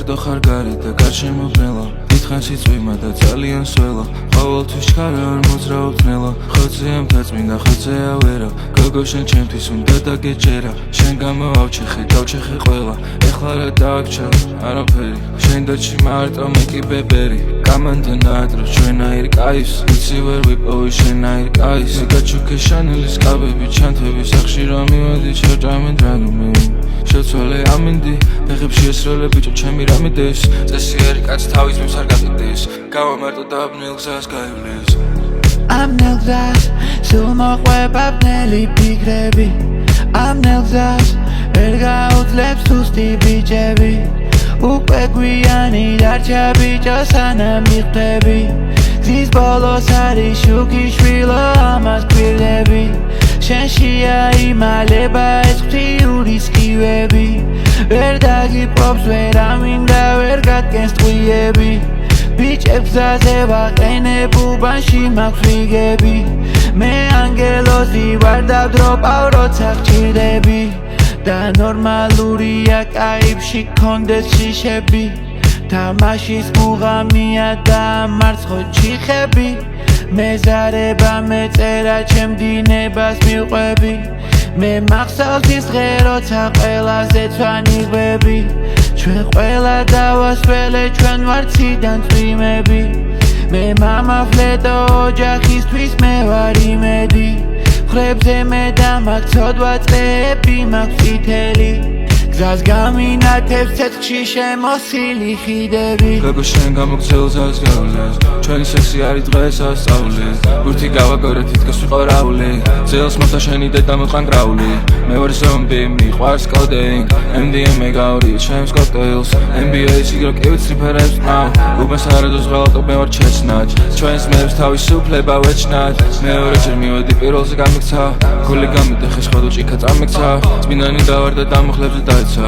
მარტო ხარ გარე და გარშემო ბრელა დიდხანს იწვიმა და ძალიან სველა ყოველთვის ჩქარა არ მოძრაობ თნელა ხოცეა მთაწმინდა ხოცეა ვერა გოგო შენ ჩემთვის უნდა დაგეჭერა შენ გამო ავჩეხე დავჩეხე ყველა ეხლა რა დააგჭა არაფერი შენ დაჩი მარტო მე კი ბებერი გამანდა ნადრო ჩვენაირ კაის ვიცი ვერ ვიპოვი შენაირ კაის მიგაჩუქე შანელის კაბები ჩანთები სახში რა მივედი ჩერჭამენ დრაგმე შეცვალე ამინდი ფეხებში ესროლე ბიჭო ჩემი რა მიდეს წესი ერი კაც თავის მებს არ გაკიდეს გავამარტო და აბნელ გზას გაივლის აბნელ გზას სულ მოყვება ბნელი ფიქრები აბნელ გზას ვერ გაუძლებს სუსტი ბიჭები უკვე გვიანი დარჩა ბიჭო სანამ მიხვდები გზის ბოლოს არის შუქი შვილო ამას გვირდები შენში აიმალება ეს ღვთიური სქივები ვერ დაგიპყრობს ვერავინდა ვერ გადგენს ტყვიები ბიჭებს გზაზე ვაყენებ უბანში მაქვს რიგები მე ანგელოზი ვარ დავდროპავ როცა გჭირდები და ნორმალურია კაიფში გქონდეს შიშები თამაშის მუღამია და მარცხო ჩიხები მეზარება მეწერა ჩემ დინებას მივყვები მე მახსოვს ის დღე როცა ყველაზე ცვანიღბები ჩვენ ყველა დავასველე ჩვენ ვარ ციდან წვიმები მე მამაფლედო ოჯახისთვის მე ვარ იმედი ხრებზე მე დამაქცოდვა წლები მაქვს წითელი გზას გამინათებს ცეცხლში შემოსილი ხიდები გოგო შენ გამოგცელზას გავლეს ჩვენი სექსი არის დღეს ასწავლეს ბურთი გავაგორე თითქოს ვიყო რაული ძელს მოხდა შენი დედა მოყან გრაული მე ვარ ზომბი მიყვარს კოდეინ MDMA გავრი ჩემს კოქტეილს NBA-ის იგრო კი ვიცი ფერებს ყავ უბანს არადოს ღალატობ მე ვარ ჩეცნად ჩვენს მებს თავისუფლება ვეჩნად მეორეჯერ მივედი პირველზე გამიქცა გული გამიდე ხე სხვა დუჭიქა წამიქცა წმინდანი დავარ და დამოხლებზე დაეცა